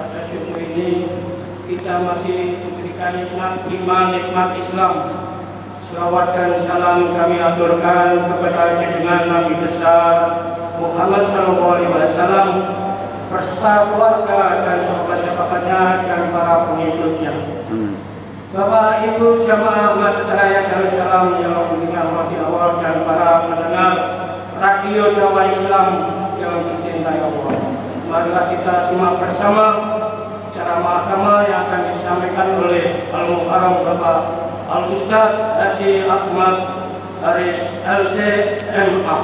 pada subuh ini kita masih diberikan nikmat Islam. Selawat dan salam kami aturkan kepada junjungan Nabi besar Muhammad SAW beserta keluarga dan sahabat syafaatnya dan para pengikutnya. Bapak Ibu jamaah Masjid Raya Darussalam yang dirahmati Allah dan para pendengar Radio Dakwah Islam yang dicintai Allah. Marilah kita simak bersama ceramah agama yang akan disampaikan oleh Al-Mukarram Bapak Al-Ustaz Haji Ahmad Haris LC.MA.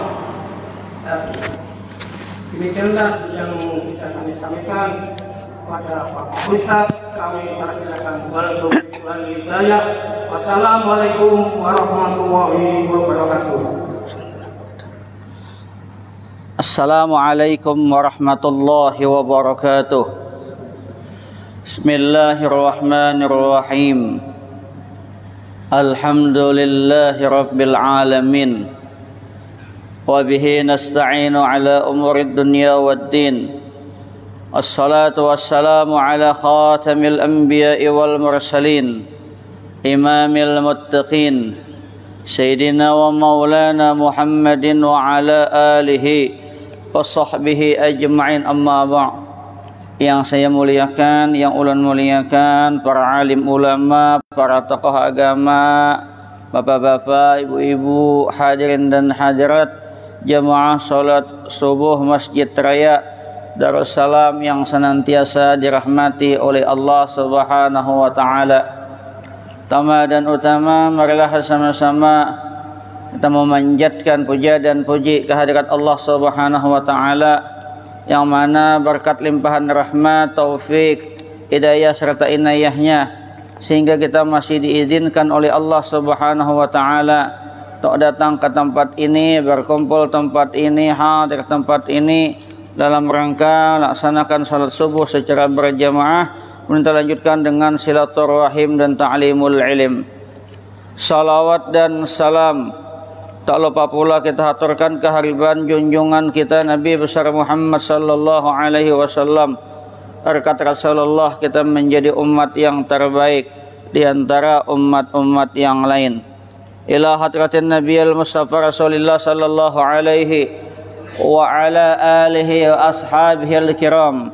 Demikianlah yang bisa kami sampaikan pada Pak Ustaz. Kami persilakan wal hidayah. Wassalamualaikum warahmatullahi wabarakatuh. Assalamualaikum warahmatullahi wabarakatuh. Bismillahirrahmanirrahim. Alhamdulillahi rabbil alamin. Wa bihi nasta'inu ala umurid dunya waddin. Assalatu wassalamu ala khatamil anbiya'i wal mursalin, imamil muttaqin, Sayyidina wa maulana Muhammadin wa ala alihi wa sahbihi ajma'in, amma ba'. Yang saya muliakan, yang ulun muliakan, para alim ulama, para tokoh agama, bapak-bapak, ibu-ibu, hadirin dan hadirat jamaah salat subuh Masjid Raya Darussalam yang senantiasa dirahmati oleh Allah Subhanahu wa taala. Pertama dan utama, marilah bersama-sama kita memanjatkan puja dan puji kehadirat Allah Subhanahu wa taala, yang mana berkat limpahan rahmat, taufik, hidayah serta inayahnya sehingga kita masih diizinkan oleh Allah Subhanahu wa taala untuk datang ke tempat ini, berkumpul tempat ini, hadir tempat ini dalam rangka laksanakan salat subuh secara berjamaah, kita lanjutkan dengan silaturahim dan ta'limul ilm. Salawat dan salam tak lupa pula kita haturkan kehadiran junjungan kita Nabi besar Muhammad sallallahu alaihi wasallam. Berkat Rasulullah kita menjadi umat yang terbaik di antara umat-umat yang lain. Ila hadratin Nabi al-Mustafa Rasulullah sallallahu alaihi wa ala alihi wa ashabihi al-kiram,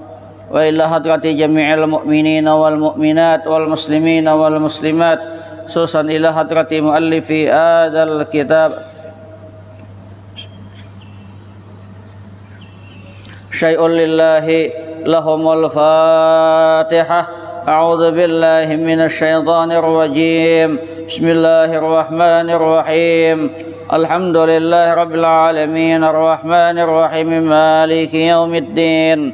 wa ila hadrati jami'il mu'minina wal mu'minat wal muslimina wal muslimat, khususan ila hadrati muallifi hadzal kitab syai'un lillahi lahumul fatihah. A'udzu billahi minasy syaithanir rajim. Bismillahirrahmanirrahim. Alhamdulillahi rabbil alamin, arrahmanir rahim, maliki yaumiddin.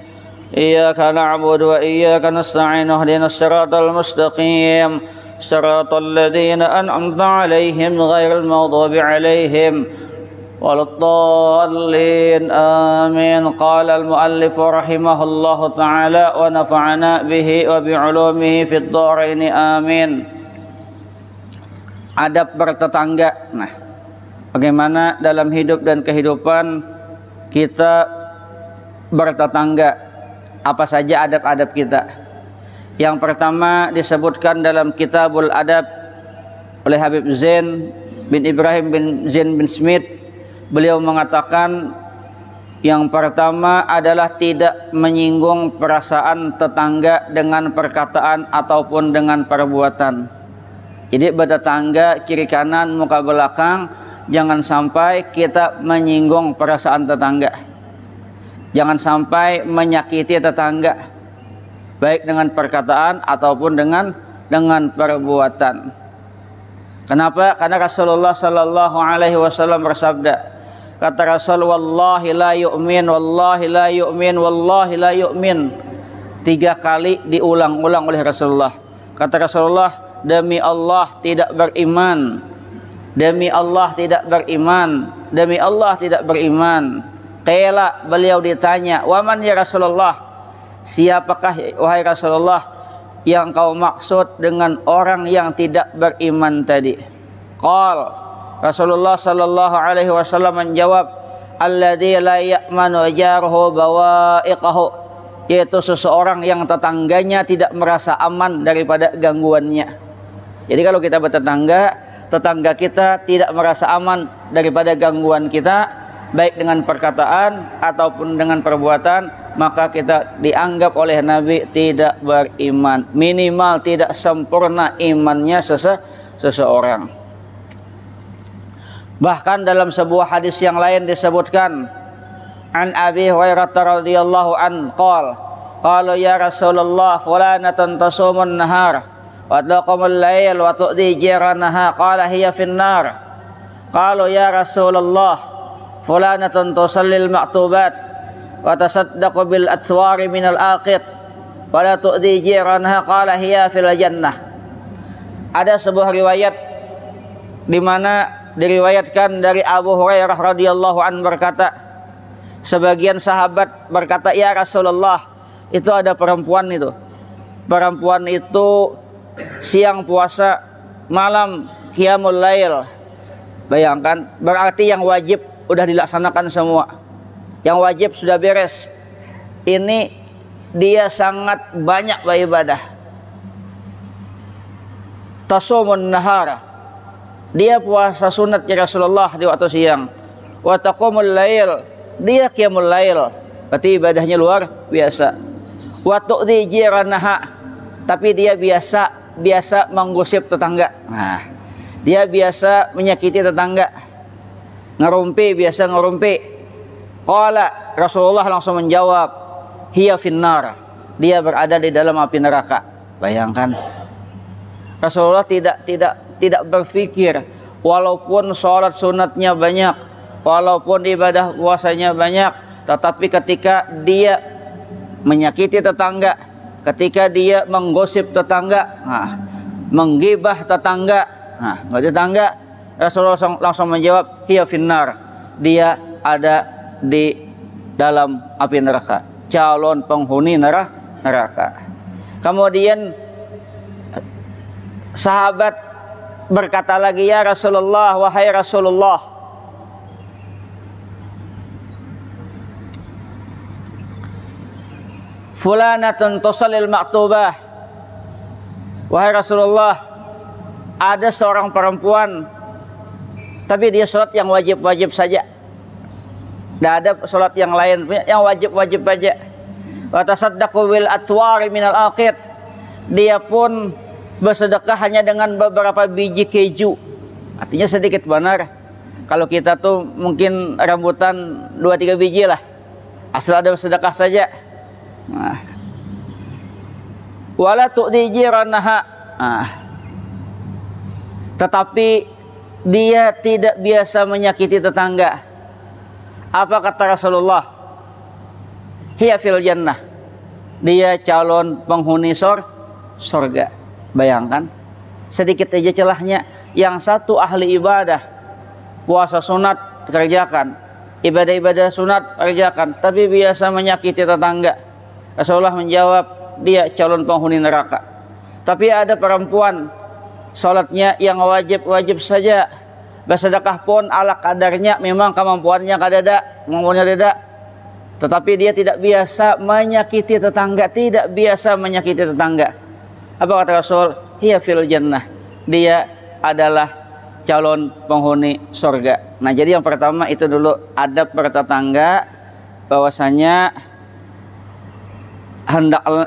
Iyyaka na'budu wa iyyaka nasta'in. Ihdinas siratal mustaqim, siratal ladzina an'amta 'alaihim ghairil maghdubi 'alaihim waladdallin. Amin. Qala al-muallif rahimahullahu ta'ala wa nafa'ana bihi wa bi'ulumihi fid dharain. Amin. Adab bertetangga. Nah, bagaimana dalam hidup dan kehidupan kita bertetangga? Apa saja adab-adab kita? Yang pertama disebutkan dalam Kitabul Adab oleh Habib Zain bin Ibrahim bin Zain bin Smith. Beliau mengatakan yang pertama adalah tidak menyinggung perasaan tetangga dengan perkataan ataupun dengan perbuatan. Jadi bertetangga kiri kanan, muka belakang, jangan sampai kita menyinggung perasaan tetangga. Jangan sampai menyakiti tetangga, baik dengan perkataan ataupun dengan perbuatan. Kenapa? Karena Rasulullah sallallahu alaihi wasallam bersabda, kata Rasul, wallahi la yu'min, wallahi la yu'min, wallahi la yu'min. 3 kali diulang-ulang oleh Rasulullah. Kata Rasulullah, demi Allah tidak beriman, demi Allah tidak beriman, demi Allah tidak beriman. Qila, beliau ditanya, waman ya Rasulullah, siapakah wahai Rasulullah yang kau maksud dengan orang yang tidak beriman tadi? Qal, Rasulullah sallallahu alaihi wasallam menjawab, alladzi la ya'manu jaruhu bawa'iqahu, yaitu seseorang yang tetangganya tidak merasa aman daripada gangguannya. Jadi kalau kita bertetangga, tetangga kita tidak merasa aman daripada gangguan kita, baik dengan perkataan ataupun dengan perbuatan, maka kita dianggap oleh Nabi tidak beriman, minimal tidak sempurna imannya seseorang. Bahkan dalam sebuah hadis yang lain disebutkan, an Abi Hurairah radhiyallahu an qala ya Rasulullah fulanatun tasumun nahar wa taqumul lail wa tu'di jiranaha qala hiya finnar. Qalu ya Rasulullah fulanatun tusallil maktubat wa tasaddaqu bil atwari minal aqid wa la tu'di jiranaha qala hiya fil jannah. Ada sebuah riwayat di mana diriwayatkan dari Abu Hurairah radhiyallahu an berkata, sebagian sahabat berkata, ya Rasulullah, itu ada perempuan itu siang puasa, malam qiyamul lail. Bayangkan, berarti yang wajib udah dilaksanakan semua, yang wajib sudah beres. Ini dia sangat banyak beribadah. Tasumun nahara, dia puasa sunat ya Rasulullah di waktu siang. Wa taqumul lail, dia qiyamul lail, berarti ibadahnya luar biasa. Wa tu'dhi jiranaha, tapi dia biasa menggosip tetangga. Nah, dia biasa menyakiti tetangga, biasa ngerumpi. Qala, Rasulullah langsung menjawab, hiya finnar, dia berada di dalam api neraka. Bayangkan, Rasulullah tidak berpikir, walaupun sholat sunatnya banyak, walaupun ibadah puasanya banyak, tetapi ketika dia menyakiti tetangga, ketika dia menggosip tetangga, menggibah tetangga, Rasulullah langsung menjawab, hiya finnar, dia ada di dalam api neraka, calon penghuni neraka. Kemudian sahabat berkata lagi, ya Rasulullah, wahai Rasulullah, fulanatun tusallil maktubah, wahai Rasulullah, ada seorang perempuan tapi dia sholat yang wajib-wajib saja, tidak ada sholat yang lain, yang wajib-wajib saja. Wa tasaddaqu bil atwari minal aqid, dia pun bersedekah hanya dengan beberapa biji keju, artinya sedikit benar. Kalau kita tuh mungkin rambutan 2-3 biji lah, asal ada sedekah saja. Wala tu'di jiranaha, tetapi dia tidak biasa menyakiti tetangga. Apa kata Rasulullah? Hiya fil jannah, dia calon penghuni surga. Bayangkan, sedikit aja celahnya. Yang satu ahli ibadah, puasa sunat kerjakan, ibadah-ibadah sunat kerjakan, tapi biasa menyakiti tetangga. Rasulullah menjawab, dia calon penghuni neraka. Tapi ada perempuan, sholatnya yang wajib-wajib saja, bersedekah pun ala kadarnya, memang kemampuannya kadada, tetapi dia tidak biasa menyakiti tetangga, Apa kata Rasul? Hiya fil jannah, dia adalah calon penghuni surga. Nah, jadi yang pertama itu dulu adab bertetangga, bahwasanya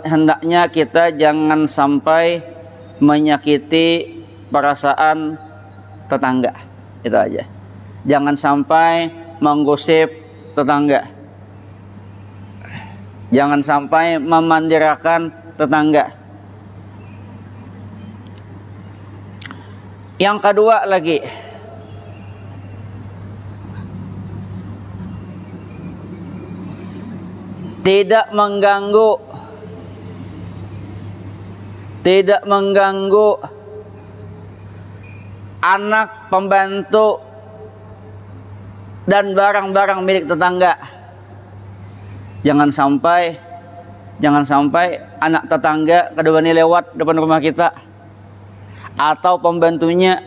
hendaknya kita jangan sampai menyakiti perasaan tetangga. Itu aja. Jangan sampai menggosip tetangga. Jangan sampai memanjarakan tetangga. Yang kedua lagi, tidak mengganggu anak, pembantu, dan barang-barang milik tetangga. Jangan sampai anak tetangga keduanya lewat depan rumah kita, atau pembantunya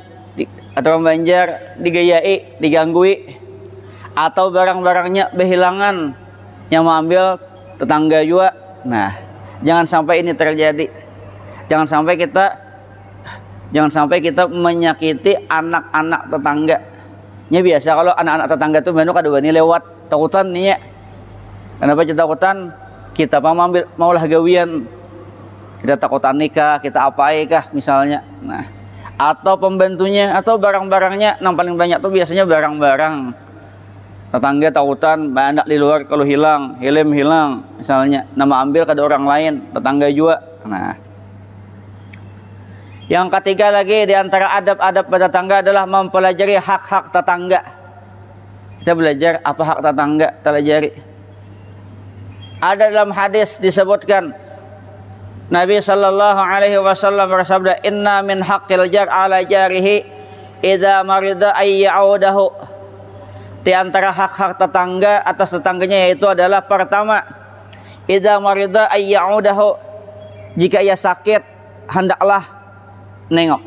atau pembanjar digayai, diganggui, atau barang-barangnya kehilangan, yang mengambil tetangga juga Nah, jangan sampai ini terjadi. Jangan sampai kita menyakiti anak-anak tetangga. Nya biasa kalau anak-anak tetangga tuh menu kada wani lewat takutan nih ya. Kenapa kita takutan? Kita maulah gawian. Kita takutan nikah, kita apai kah misalnya. Nah, atau pembantunya atau barang-barangnya, yang paling banyak tuh biasanya barang-barang. Tetangga takutan anak di luar kalau hilang, helm hilang misalnya, nama ambil ke orang lain, tetangga juga. Nah, yang ketiga lagi di antara adab-adab pada tetangga adalah mempelajari hak-hak tetangga. Kita belajar apa hak tetangga, pelajari. Ada dalam hadis disebutkan Nabi sallallahu alaihi wasallam bersabda, "Inna min haqqil jar 'ala jarihi idza marida ay ya'udahu." Di antara hak-hak tetangga atas tetangganya yaitu adalah pertama, idza marida ay ya'udahu. Jika ia sakit, hendaklah nengok.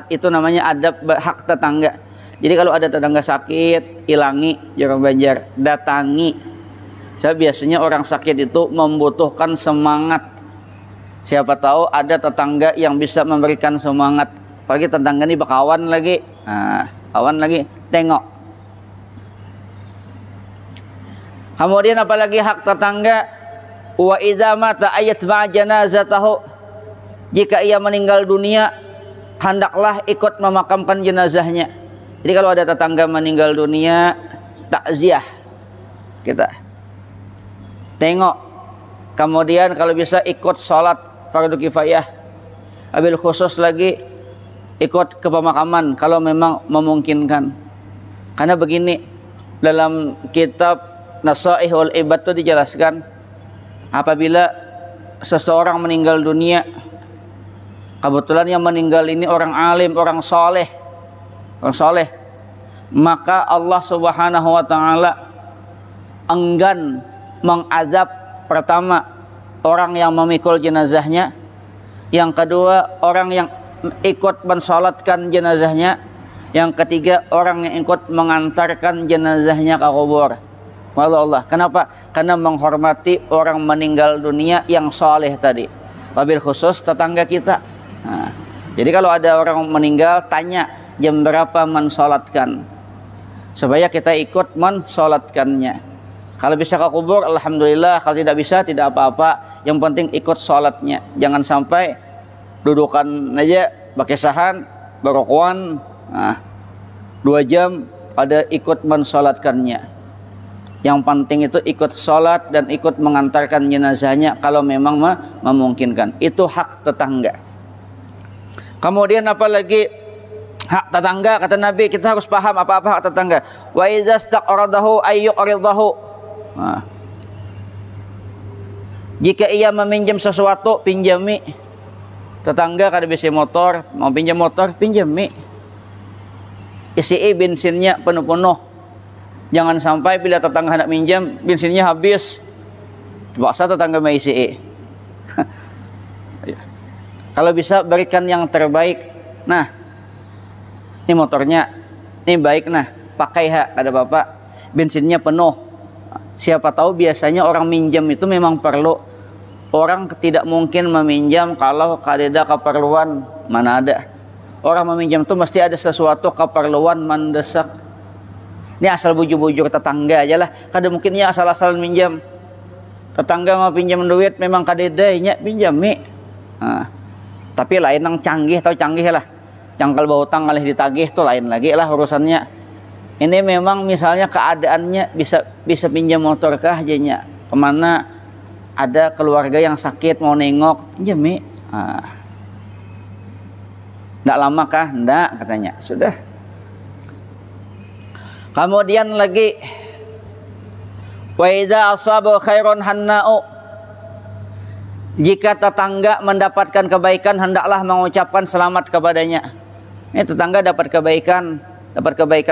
Itu namanya adab hak tetangga. Jadi kalau ada tetangga sakit, ilangi, jangan banjar, datangi. Biasanya orang sakit itu membutuhkan semangat. Siapa tahu ada tetangga yang bisa memberikan semangat. Apalagi tetangga ini bakawan lagi. Nah, kawan lagi, tengok. Kemudian apalagi hak tetangga, wa idza mata ayatba janazatahu. Jika ia meninggal dunia, hendaklah ikut memakamkan jenazahnya. Jadi kalau ada tetangga meninggal dunia, takziah kita tengok. Kemudian kalau bisa ikut sholat fardu kifayah. Abil khusus lagi ikut ke pemakaman kalau memang memungkinkan. Karena begini, dalam kitab Nasaihul Ibad itu dijelaskan, apabila seseorang meninggal dunia, kebetulan yang meninggal ini orang alim, orang soleh, maka Allah Subhanahu wa Ta'ala enggan mengazab pertama orang yang memikul jenazahnya, yang kedua orang yang ikut mensolatkan jenazahnya, yang ketiga orang yang ikut mengantarkan jenazahnya ke kubur. Malah Allah, kenapa? Karena menghormati orang meninggal dunia yang soleh tadi. Wabil khusus tetangga kita. Nah, jadi kalau ada orang meninggal, tanya jam berapa mensolatkan, supaya kita ikut mensolatkannya. Kalau bisa ke kubur, alhamdulillah. Kalau tidak bisa, tidak apa-apa. Yang penting ikut sholatnya. Jangan sampai dudukan aja, pakai sahan, barokuan, 2 jam ada ikut mensolatkannya. Yang penting itu ikut sholat dan ikut mengantarkan jenazahnya kalau memang memungkinkan. Itu hak tetangga. Kemudian apalagi hak tetangga, kata Nabi, kita harus paham apa-apa hak tetangga. Wa idza staqradahu ayyuqridahu. Nah, jika ia meminjam sesuatu, pinjami. Tetangga kada bisa motor, mau pinjam motor, pinjami. Isi bensinnya penuh-penuh. Jangan sampai bila tetangga hendak minjam, bensinnya habis, terpaksa tetangga mengisi. Kalau bisa berikan yang terbaik. Nah, ini motornya, ini baik, nah pakai kata bapak, bensinnya penuh. Siapa tahu biasanya orang minjam itu memang perlu. Orang tidak mungkin meminjam kalau kada keperluan, mana ada. Orang meminjam itu mesti ada sesuatu keperluan mendesak. Ini asal bujur-bujur tetangga aja lah. Kada mungkin ya asal-asalan minjam. Tetangga mau pinjam duit memang kada nya pinjami. Nah, tapi lain yang canggih atau canggih lah. Cangkal bahutang kalih ditagih itu lain lagi lah urusannya. Ini memang misalnya keadaannya bisa pinjam motor kah jadinya. Kemana ada keluarga yang sakit mau nengok, pinjami. Nggak lama kah? Nggak, katanya. Sudah. Kemudian lagi, wa idza asaba khairun hanna'u. Jika tetangga mendapatkan kebaikan, hendaklah mengucapkan selamat kepadanya. Ini tetangga dapat kebaikan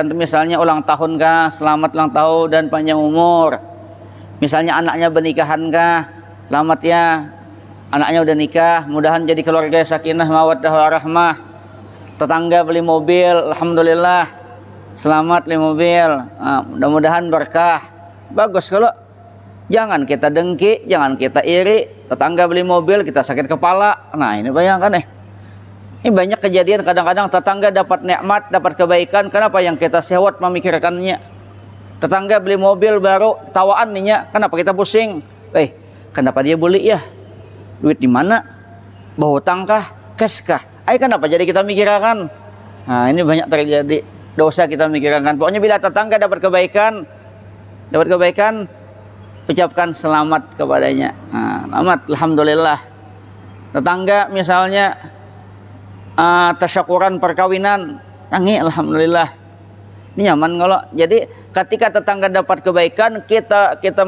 itu misalnya ulang tahun kah, selamat ulang tahun dan panjang umur. Misalnya anaknya bernikahan kah, selamat ya, anaknya udah nikah, mudahan jadi keluarga sakinah mawaddah warahmah. Tetangga beli mobil, alhamdulillah, selamat beli mobil, mudah-mudahan berkah. Bagus kalau Jangan kita dengki, jangan kita iri. Tetangga beli mobil, kita sakit kepala. Nah, ini bayangkan Ini banyak kejadian kadang-kadang tetangga dapat nikmat, dapat kebaikan. Kenapa yang kita sewot memikirkannya? Tetangga beli mobil baru, tawaan nih, kenapa kita pusing? Kenapa dia beli ya? Duit di mana? Bawa hutang kah? Cash kah? Kenapa jadi kita mikirkan? Nah, ini banyak terjadi. Dosa kita mikirkan. Pokoknya bila tetangga dapat kebaikan, ucapkan selamat kepadanya. Selamat, alhamdulillah. Tetangga misalnya tasyakuran perkawinan, alhamdulillah. Ini nyaman kalau. Jadi ketika tetangga dapat kebaikan, kita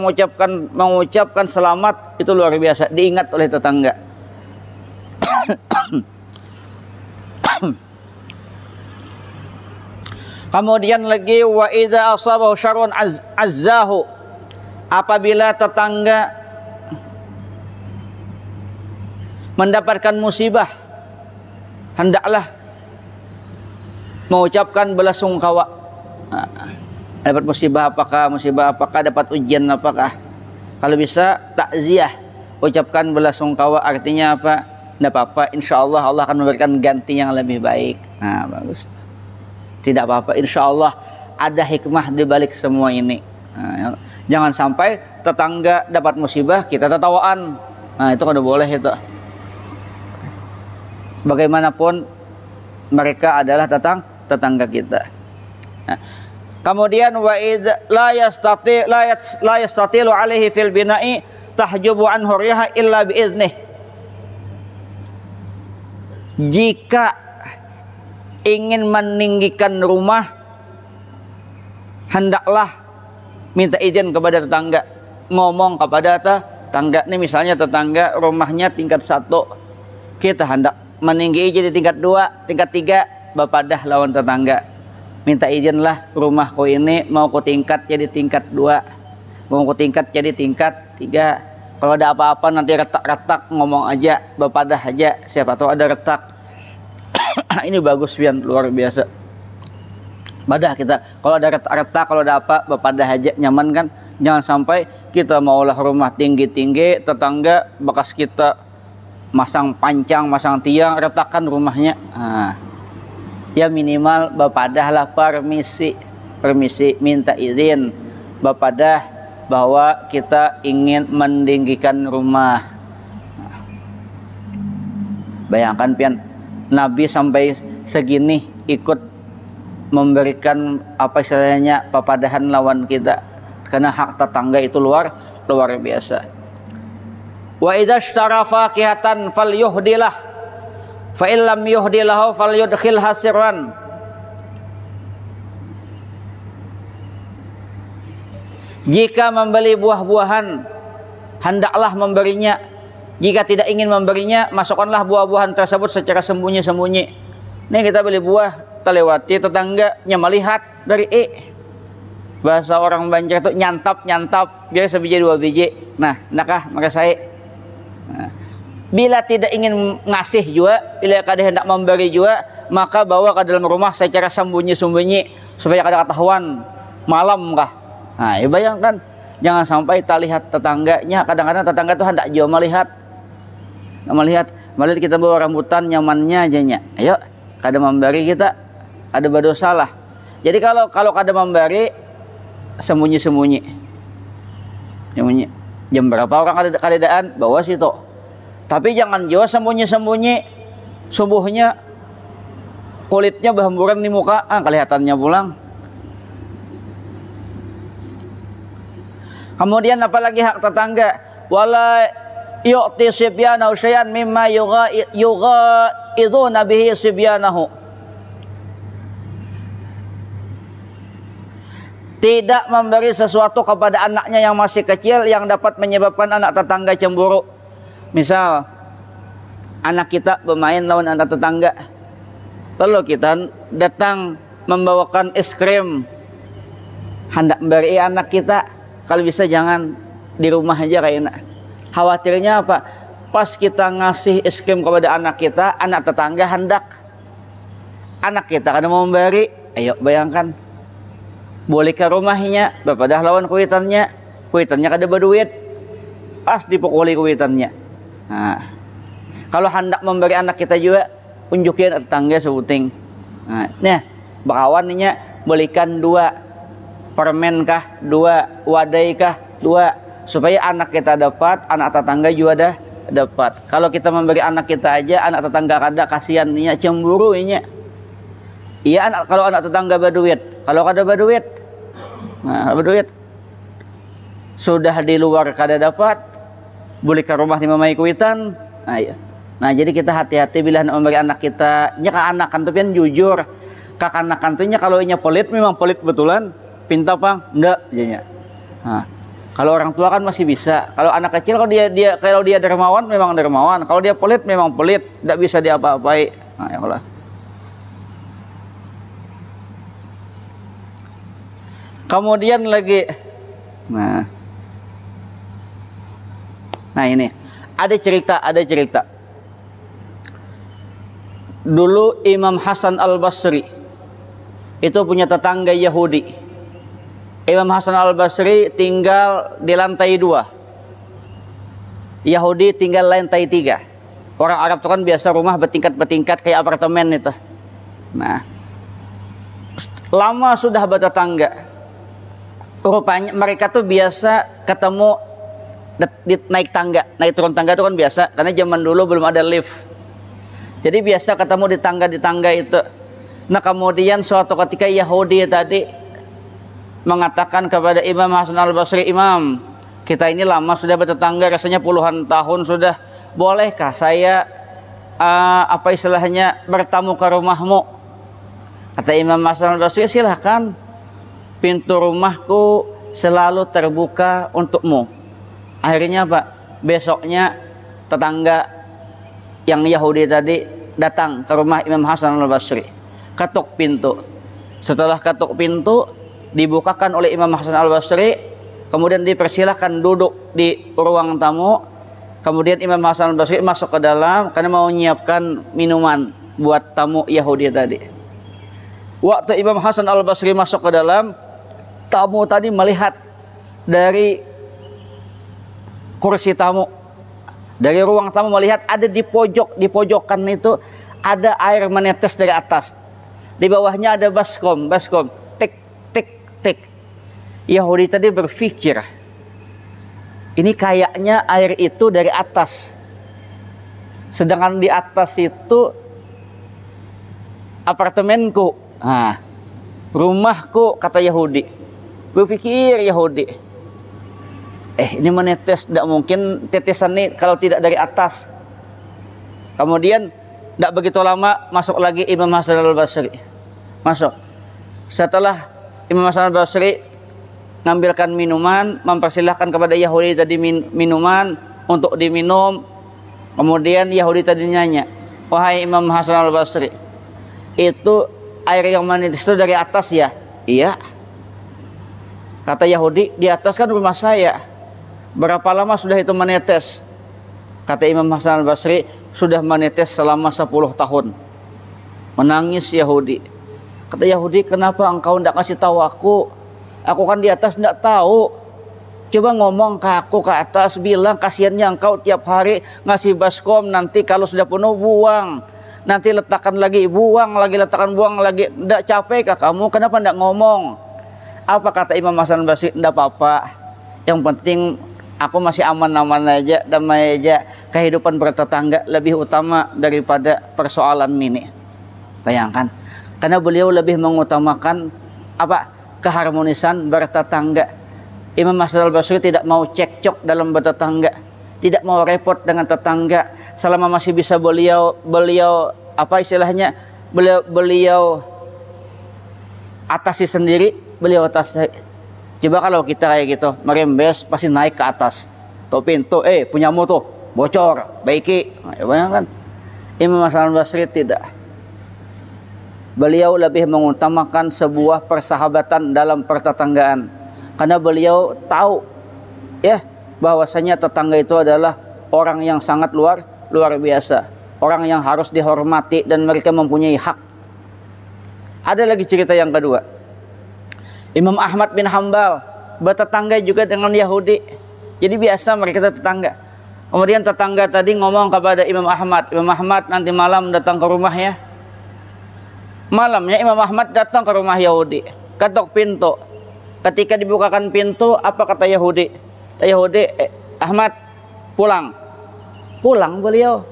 mengucapkan selamat, itu luar biasa, diingat oleh tetangga. Kemudian lagi, wa idza asabahu syarrun azzahu. Apabila tetangga mendapatkan musibah, hendaklah mengucapkan belasungkawa. Dapat musibah apakah, dapat ujian apakah. Kalau bisa takziah, ucapkan belasungkawa, artinya apa? Tidak apa-apa, insya Allah Allah akan memberikan ganti yang lebih baik. Nah, bagus. Tidak apa-apa, insya Allah ada hikmah di balik semua ini. Nah, jangan sampai tetangga dapat musibah kita tertawaan. Nah, itu kan udah boleh itu. Bagaimanapun mereka adalah tetangga kita. Nah, kemudian wa id la yastatilu alaihi fil bina'i tahjubu anhu riha illa bi idnih. Jika ingin meninggikan rumah, hendaklah minta izin kepada tetangga, ngomong kepada tetangga. Ini misalnya tetangga rumahnya tingkat 1, kita hendak meninggi jadi tingkat 2, tingkat 3, bapadah lawan tetangga, minta izinlah rumahku ini mau ku tingkat jadi tingkat 2, mau ku tingkat jadi tingkat 3. Kalau ada apa-apa nanti retak-retak, ngomong aja, bapadah aja, siapa tahu ada retak. Ini bagus pian, luar biasa. Badah kita, kalau ada retak-retak, kalau ada apa, bapadah aja, nyaman kan. Jangan sampai kita maulah rumah tinggi-tinggi, tetangga bekas kita masang pancang, masang tiang, retakan rumahnya. Ya minimal bapadahlah permisi, minta izin bapadah bahwa kita ingin meninggikan rumah. Bayangkan pian, Nabi sampai segini ikut memberikan apa istilahnya papadahan lawan kita, karena hak tetangga itu luar biasa. Wa idza ishtara faqihatan falyuhdilah fa illam yuhdilahu falyudkhilha sirran. Jika membeli buah-buahan, hendaklah memberinya. Jika tidak ingin memberinya, masukkanlah buah-buahan tersebut secara sembunyi-sembunyi. Nih kita beli buah, terlewati tetangganya melihat dari bahasa orang Banjar itu nyantap, biar sebiji 2 biji. Nah, nakah maka saya. Nah, bila tidak ingin ngasih juga, bila kada hendak memberi juga, maka bawa ke dalam rumah secara sembunyi-sembunyi supaya kada ketahuan malam kah. Nah, ya bayangkan, jangan sampai tak lihat tetangganya. Kadang-kadang tetangga itu hendak juga melihat kita bawa rambutan nyamannya ajanya. Ayo, kada memberi kita, ada berdosa lah. Jadi kalau kada memberi, sembunyi. Jam berapa orang kadedaan bawa situ. Tapi jangan jauh sembunyi, subuhnya kulitnya berhamburan di muka, kelihatannya pulang. Kemudian apalagi hak tetangga, wala yu'ti sibyanahu syai'an mimma yugha'iduna bihi sibyanahu. Tidak memberi sesuatu kepada anaknya yang masih kecil yang dapat menyebabkan anak tetangga cemburu. Misal anak kita bermain lawan anak tetangga, lalu kita datang membawakan es krim, hendak memberi anak kita. Kalau bisa jangan di rumah aja kayaknya. Khawatirnya apa? Pas kita ngasih es krim kepada anak kita, anak tetangga hendak anak kita kada mau memberi. Ayo bayangkan, boleh ke rumahnya, bapadah lawan kuitannya. kuitannya kada berduit, pas dipukuli kuitannya. Nah, kalau hendak memberi anak kita juga, unjukin tetangga sebuting. Nah, bakawan nya belikan 2 permen kah, 2 wadai kah, 2, supaya anak kita dapat, anak tetangga juga dapat. Kalau kita memberi anak kita aja, anak tetangga kada, kasihan nya, cemburu nya. Iya, kalau anak tetangga berduit, kalau kada berduit, nah berduit sudah di luar kada dapat, boleh ke rumah di mamai kuitan. Nah, iya. Nah, jadi kita hati-hati bila nak memberi anak kita, nya ke anak kan tuh pian jujur. Kakanak-kanakan tuh nya kalau nya pelit memang pelit betulan, pinta pang ndak jadinya. Nah, kalau orang tua kan masih bisa. Kalau anak kecil kalau dia dermawan memang dermawan. Kalau dia pelit memang pelit, ndak bisa diapa-apai. Nah, ya Allah. Kemudian lagi, nah ini ada cerita. Dulu Imam Hasan Al-Basri itu punya tetangga Yahudi. Imam Hasan Al-Basri tinggal di lantai 2. Yahudi tinggal lantai 3. Orang Arab itu kan biasa rumah bertingkat-bertingkat kayak apartemen itu. Nah, lama sudah bertetangga. Rupanya mereka tuh biasa ketemu naik tangga, naik turun tangga itu kan biasa, karena zaman dulu belum ada lift. Jadi biasa ketemu di tangga itu. Nah, kemudian suatu ketika Yahudi tadi mengatakan kepada Imam Hasan Al-Basri, "Imam, kita ini lama sudah bertetangga, rasanya puluhan tahun sudah. Bolehkah saya bertamu ke rumahmu?" Kata Imam Hasan Al-Basri, "Silahkan. Pintu rumahku selalu terbuka untukmu." Akhirnya Pak, besoknya tetangga yang Yahudi tadi datang ke rumah Imam Hasan Al-Basri, ketuk pintu. Setelah ketuk pintu, dibukakan oleh Imam Hasan Al-Basri, kemudian dipersilahkan duduk di ruang tamu. Kemudian Imam Hasan Al-Basri masuk ke dalam karena mau menyiapkan minuman buat tamu Yahudi tadi. Waktu Imam Hasan Al-Basri masuk ke dalam, tamu tadi melihat dari kursi tamu, dari ruang tamu melihat ada di pojokan itu ada air menetes dari atas. Di bawahnya ada baskom, tik tik tik. Yahudi tadi berpikir, ini kayaknya air itu dari atas. Sedangkan di atas itu apartemenku, rumahku, kata Yahudi. Berpikir Yahudi, ini menetes, tidak mungkin tetesan ini kalau tidak dari atas. Kemudian tidak begitu lama masuk lagi Imam Hasan Al-Basri. Masuk. Setelah Imam Hasan Al-Basri ngambilkan minuman, mempersilahkan kepada Yahudi tadi minuman untuk diminum. Kemudian Yahudi tadi nanya, "Wahai Imam Hasan Al-Basri, itu air yang menetes itu dari atas ya?" "Iya." Kata Yahudi, "Di atas kan rumah saya. Berapa lama sudah itu menetes?" Kata Imam Hasan Al-Basri, "Sudah menetes selama 10 tahun. Menangis Yahudi. Kata Yahudi, "Kenapa engkau tidak kasih tahu aku? Aku kan di atas tidak tahu. Coba ngomong ke aku ke atas, bilang kasihannya engkau tiap hari ngasih baskom, nanti kalau sudah penuh buang. Nanti letakkan lagi, buang lagi, letakkan buang lagi. Tidak capek kah kamu? Kenapa tidak ngomong?" Apa kata Imam Hasan Al-Basri? "Tidak apa-apa. Yang penting aku masih aman-aman aja, damai aja. Kehidupan bertetangga lebih utama daripada persoalan ini." Bayangkan, karena beliau lebih mengutamakan keharmonisan bertetangga. Imam Hasan Al-Basri tidak mau cekcok dalam bertetangga, tidak mau repot dengan tetangga. Selama masih bisa beliau atasi sendiri, beliau atasi. Coba kalau kita kayak gitu, merembes pasti naik ke atas. Tuh pintu, punyamu tuh, bocor, baiki. Bayangkan. Imam Hasan Al-Basri tidak. Beliau lebih mengutamakan sebuah persahabatan dalam pertetanggaan. Karena beliau tahu bahwasanya tetangga itu adalah orang yang sangat luar biasa. Orang yang harus dihormati dan mereka mempunyai hak. Ada lagi cerita yang kedua. Imam Ahmad bin Hambal bertetangga juga dengan Yahudi. Jadi biasa mereka tetangga. Kemudian tetangga tadi ngomong kepada Imam Ahmad, Imam Ahmad nanti malam datang ke rumahnya. Malamnya Imam Ahmad datang ke rumah Yahudi, ketok pintu. Ketika dibukakan pintu, apa kata Yahudi? Kata Yahudi, Ahmad pulang. Pulang beliau.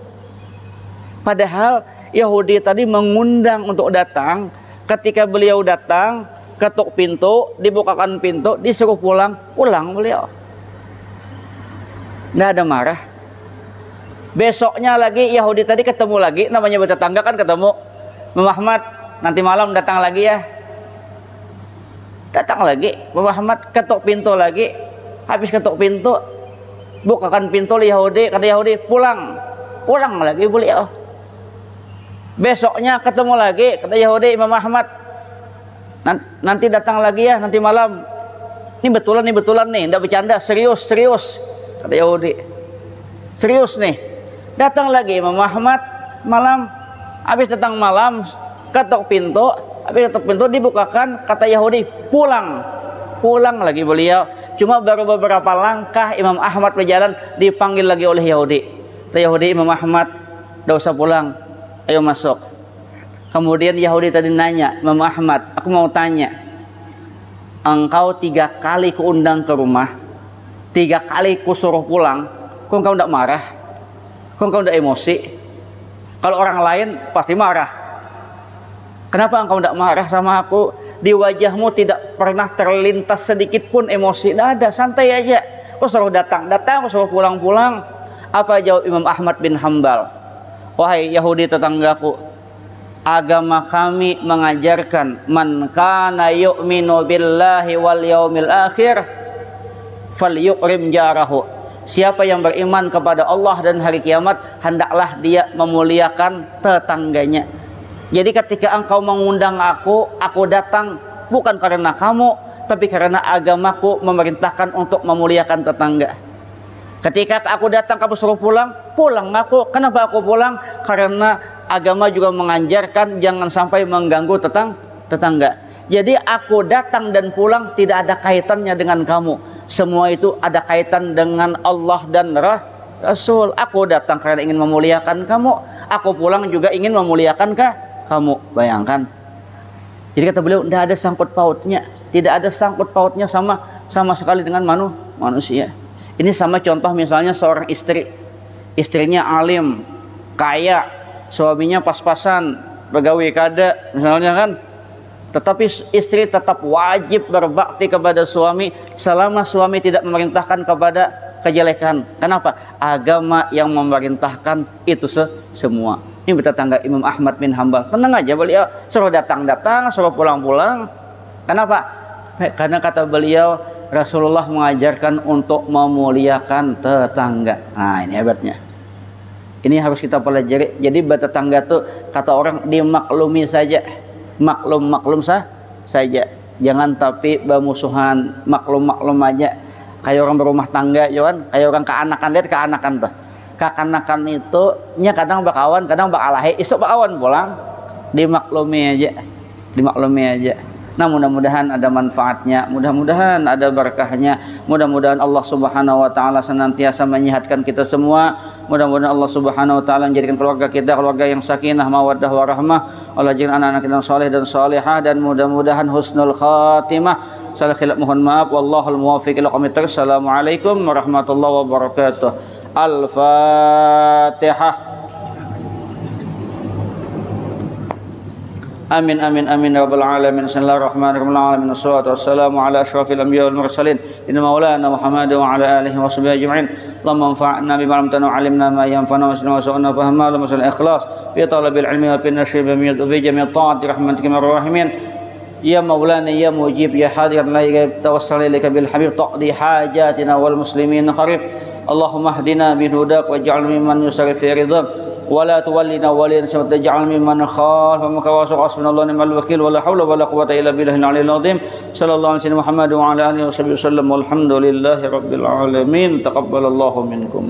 Padahal Yahudi tadi mengundang untuk datang. Ketika beliau datang, ketuk pintu, dibukakan pintu, disuruh pulang. Pulang beliau. Nggak ada marah. Besoknya lagi Yahudi tadi ketemu lagi, namanya bertetangga kan ketemu. Muhammad nanti malam datang lagi ya. Datang lagi, Muhammad ketuk pintu lagi. Habis ketuk pintu, bukakan pintu oleh Yahudi. Kata Yahudi, pulang. Pulang lagi beliau. Besoknya ketemu lagi, kata Yahudi, Imam Ahmad nanti datang lagi ya, nanti malam. Ini betulan nih, enggak bercanda, serius. Kata Yahudi, serius nih. Datang lagi Imam Ahmad malam. Habis datang malam, ketuk pintu. Habis ketuk pintu dibukakan, kata Yahudi, pulang. Pulang lagi beliau. Cuma baru beberapa langkah Imam Ahmad berjalan, dipanggil lagi oleh Yahudi. Kata Yahudi, Imam Ahmad, enggak usah pulang, ayo masuk. Kemudian Yahudi tadi nanya, Imam Ahmad, aku mau tanya, engkau 3 kali kuundang ke rumah, 3 kali kusuruh pulang, kok engkau tidak marah? Kok engkau tidak emosi? Kalau orang lain pasti marah. Kenapa engkau tidak marah sama aku? Di wajahmu tidak pernah terlintas sedikit pun emosi. Tidak ada, santai aja. Kau suruh datang, kau suruh pulang. Apa jawab Imam Ahmad bin Hambal? Wahai Yahudi tetanggaku, agama kami mengajarkan man kana yu'minu billahi wal yaumil akhir falyukrim jarahu. Siapa yang beriman kepada Allah dan hari kiamat, hendaklah dia memuliakan tetangganya. Jadi ketika engkau mengundang aku datang bukan karena kamu, tapi karena agamaku memerintahkan untuk memuliakan tetangga. Ketika aku datang kamu suruh pulang, pulang aku. Kenapa aku pulang? Karena agama juga mengajarkan jangan sampai mengganggu tetangga. Jadi aku datang dan pulang tidak ada kaitannya dengan kamu. Semua itu ada kaitan dengan Allah dan Rasul. Aku datang karena ingin memuliakan kamu. Aku pulang juga ingin memuliakan kamu. Bayangkan. Jadi kata beliau, tidak ada sangkut pautnya. Tidak ada sangkut pautnya sama sekali dengan manusia. Ini sama contoh misalnya seorang istri. Istrinya alim, kaya, suaminya pas-pasan, pegawai kada misalnya kan. Tetapi istri tetap wajib berbakti kepada suami selama suami tidak memerintahkan kepada kejelekan. Kenapa? Agama yang memerintahkan itu semua. Ini bertetangga Imam Ahmad bin Hambal. Tenang aja beliau, suruh datang, suruh pulang. Kenapa? Karena kata beliau, Rasulullah mengajarkan untuk memuliakan tetangga. Nah, ini hebatnya. Ini harus kita pelajari. Jadi bertetangga tuh kata orang dimaklumi saja. Maklum saja. Jangan tapi bermusuhan, maklum aja. Kayak orang berumah tangga, Yohan. Kayak orang keanakan, lihat keanakan tuh. Keanakan itu nya kadang bakawan, kadang bakalahi, isuk bakawan pulang. Dimaklumi aja. Nah, mudah-mudahan ada manfaatnya, mudah-mudahan ada berkahnya, mudah-mudahan Allah Subhanahu wa taala senantiasa menyehatkan kita semua. Mudah-mudahan Allah Subhanahu wa taala menjadikan keluarga kita keluarga yang sakinah, mawaddah warahmah. Allah jadikan anak-anak kita yang saleh dan salihah, dan mudah-mudahan husnul khatimah. Salah khilaf mohon maaf, wallahul muwaffiq ila aqwamit thoriq. Assalamualaikum warahmatullahi wabarakatuh. Al-Fatihah. Amin amin amin ya rabbal alamin. Bismillahirrahmanirrahim. Wassalatu wassalamu ala asyrafil anbiya wal mursalin inna maulana Muhammad wa ala alihi wa sahbihi ajma'in. Allahumma anfa'na bima 'allamtana wa 'allimna ma yanfa'una wa zidna fahma wa masal ikhlas fi talabil ilmi wa fi nashr bi jami' ta'ati rahmatika ya rahimin. Ya maulana ya mujib ya hadir la tawassal ilaika bil habib taqdi hajatina wal muslimin qarib. Allahumma hdina bi hudak waj'al mimman yusarif fi ridhak ولا تولنا وليا سوى تجعل ممن خاف ومكواس حسبنا الله ونعم الوكيل ولا حول ولا قوة إلا بالله العلي العظيم صلى الله عليه وسلم محمد وعلى آله وصحبه وسلم والحمد لله رب العالمين تقبل الله منكم.